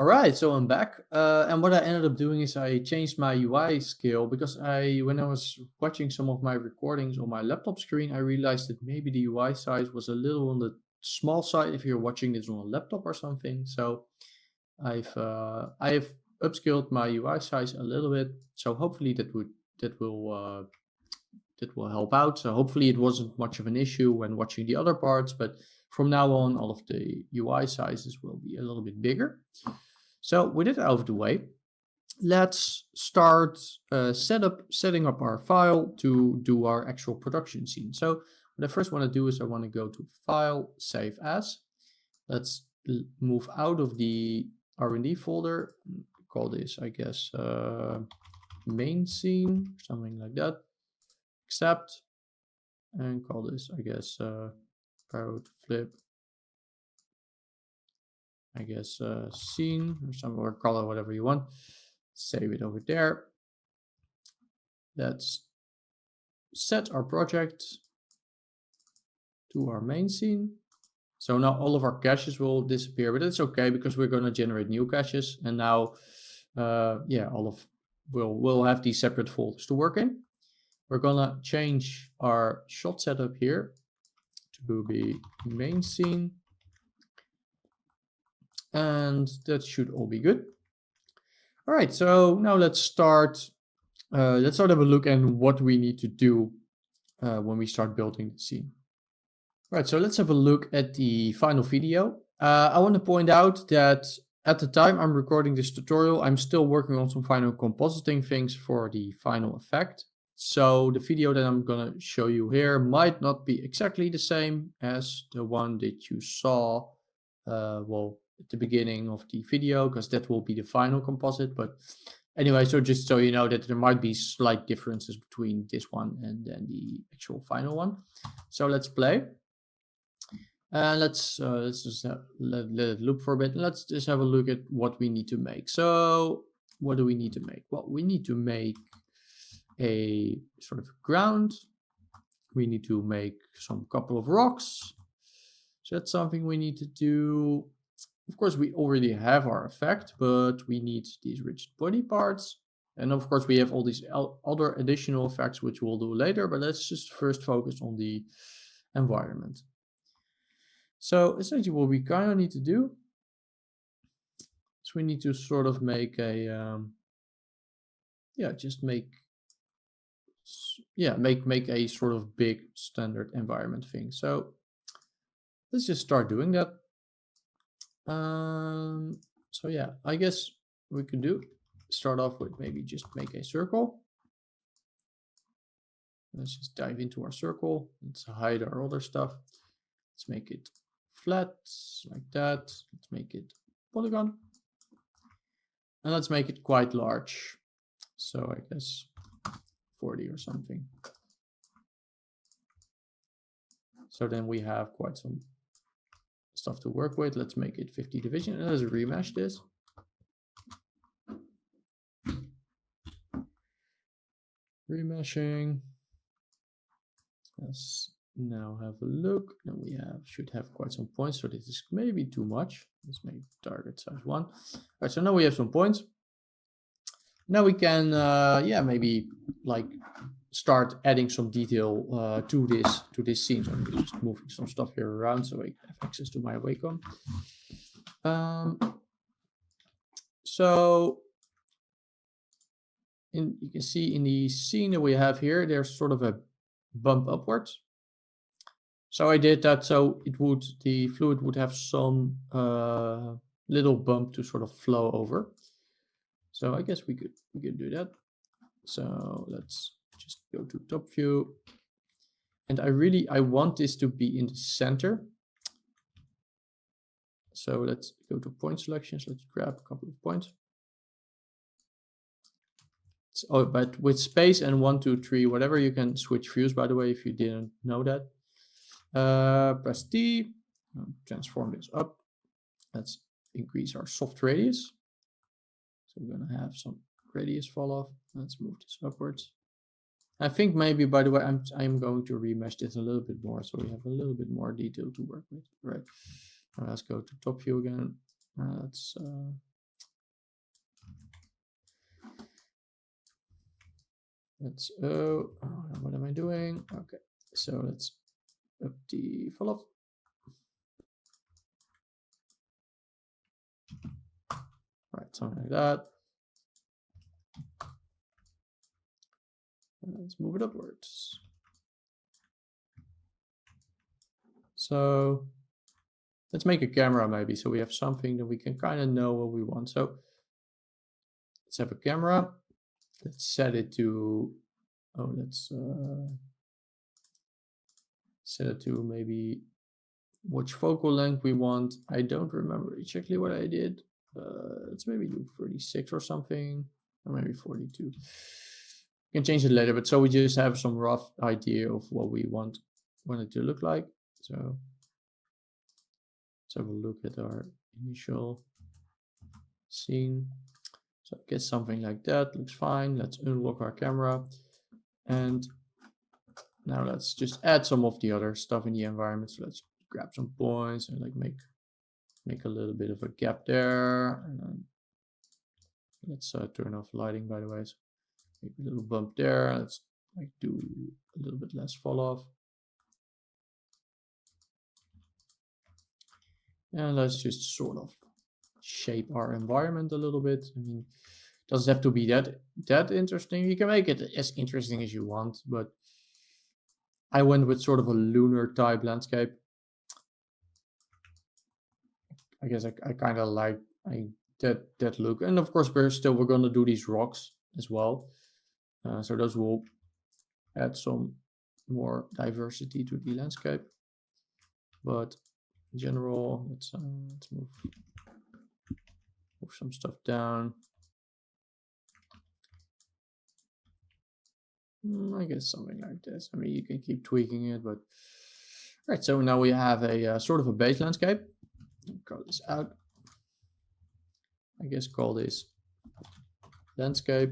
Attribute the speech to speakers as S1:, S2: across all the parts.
S1: All right, so I'm back. And what I ended up doing is I changed my UI scale because when I was watching some of my recordings on my laptop screen, I realized that maybe the UI size was a little on the small side if you're watching this on a laptop or something. So I've upscaled my UI size a little bit. So hopefully that will that will help out. So hopefully it wasn't much of an issue when watching the other parts, but from now on, all of the UI sizes will be a little bit bigger. So with it out of the way, let's start setting up our file to do our actual production scene. So what I first want to do is I want to go to File, Save As. Let's move out of the R&D folder. Call this, I guess, main scene, something like that. Accept, and call this, I guess, parrot flip. I guess scene or some, or call it whatever you want. Save it over there. Let's set our project to our main scene. So now all of our caches will disappear, but it's okay because we're going to generate new caches, and now we'll have these separate folders to work in. We're gonna change our shot setup here to be main scene, and that should all be good. All right, so now let's start have a look at what we need to do when we start building the scene. All right, so let's have a look at the final video. I want to point out that at the time I'm recording this tutorial, I'm still working on some final compositing things for the final effect. So the video that I'm going to show you here might not be exactly the same as the one that you saw at the beginning of the video, because that will be the final composite. But anyway, so just so you know that there might be slight differences between this one and then the actual final one. So let's play. Let's just let it loop for a bit. Let's just have a look at what we need to make. So what do we need to make? Well, we need to make a sort of ground. We need to make some couple of rocks. So that's something we need to do. Of course, we already have our effect, but we need these rigid body parts. And of course, we have all these other additional effects, which we'll do later, but let's just first focus on the environment. So essentially what we kind of need to do is we need to sort of make a, make a sort of big standard environment thing. So let's just start doing that. So yeah, I guess we could start off with maybe just make a circle. Let's just dive into our circle. Let's hide our other stuff. Let's make it flat like that. Let's make it polygon. And let's make it quite large. So I guess 40 or something. So then we have quite some stuff to work with. Let's make it 50 division and let's remesh this. Remeshing. Let's now have a look, and we should have quite some points. So this is maybe too much. Let's make target size 1. All right, so now we have some points. Now we can, maybe like start adding some detail to this scene. So I'm just moving some stuff here around so I have access to my Wacom. You can see in the scene that we have here, there's sort of a bump upwards. So I did that so the fluid would have some little bump to sort of flow over. So I guess we could do that. So let's just go to top view. And I want this to be in the center. So let's go to point selections. Let's grab a couple of points. So, but with space and 1, 2, 3, whatever, you can switch views, by the way, if you didn't know that. Press T, transform this up. Let's increase our soft radius. So we're going to have some radius fall off. Let's move this upwards. I think maybe, by the way, I'm going to remesh this a little bit more so we have a little bit more detail to work with. Right. Now let's go to top view again. Let's let's, what am I doing? Okay, so let's up the follow. Right, something like that. And let's move it upwards. So let's make a camera maybe, so we have something that we can kind of know what we want. So let's have a camera. Let's set it to, let's set it to maybe which focal length we want. I don't remember exactly what I did. Let's maybe do 36 or something, or maybe 42. You can change it later, but so we just have some rough idea of what we want it to look like. So let's have a look at our initial scene. So I guess something like that looks fine. Let's unlock our camera. And now let's just add some of the other stuff in the environment. So let's grab some points and like make a little bit of a gap there. And then let's turn off lighting, by the way. So make a little bump there. Let's like do a little bit less fall off. And let's just sort of shape our environment a little bit. I mean, it doesn't have to be that interesting. You can make it as interesting as you want, but I went with sort of a lunar type landscape. I guess I kind of like that look. And of course, we're going to do these rocks as well. So those will add some more diversity to the landscape. But in general, let's move some stuff down. I guess something like this. I mean, you can keep tweaking it, but right. So now we have a sort of a base landscape. Call this out. I guess call this landscape.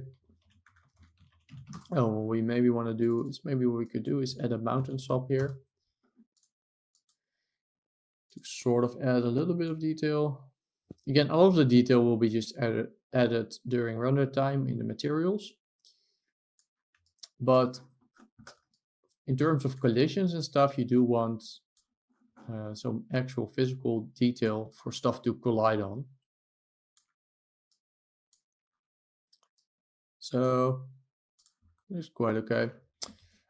S1: Oh, what we maybe want to do is maybe what we could do is add a mountain top here to sort of add a little bit of detail. Again, all of the detail will be just added during render time in the materials. But in terms of collisions and stuff, you do want some actual physical detail for stuff to collide on. So it's quite okay.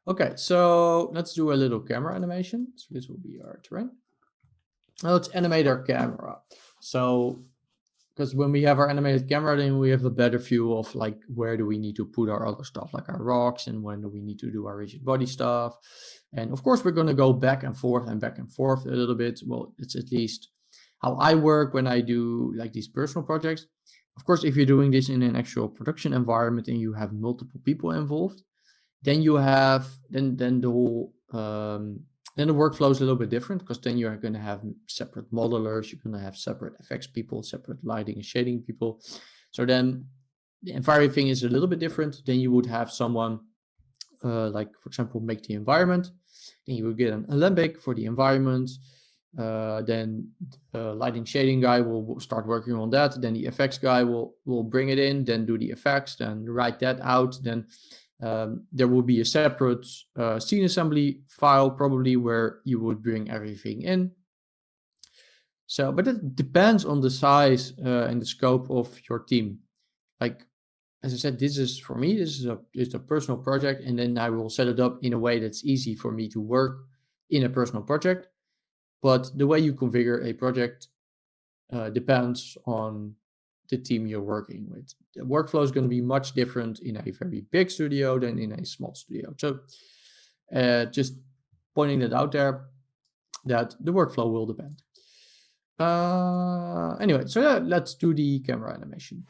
S1: Okay, so let's do a little camera animation. So this will be our terrain. Now let's animate our camera. So, because when we have our animated camera, then we have a better view of like where do we need to put our other stuff, like our rocks, and when do we need to do our rigid body stuff. And of course, we're going to go back and forth a little bit. Well, it's at least how I work when I do like these personal projects. Of course, if you're doing this in an actual production environment and you have multiple people involved, then you have then the whole then the workflow is a little bit different, because then you're going to have separate modelers, you're going to have separate effects people, separate lighting and shading people. So then the everything is a little bit different. Then you would have someone like, for example, make the environment. Then you would get an alembic for the environment. Then the lighting shading guy will start working on that. Then the effects guy will bring it in, then do the effects, then write that out. Then there will be a separate scene assembly file probably where you would bring everything in. So, but it depends on the size and the scope of your team. Like, as I said, this is for me, this is a personal project, and then I will set it up in a way that's easy for me to work in a personal project. But the way you configure a project depends on the team you're working with. The workflow is going to be much different in a very big studio than in a small studio. So just pointing that out there, that the workflow will depend. Anyway, so yeah, let's do the camera animation.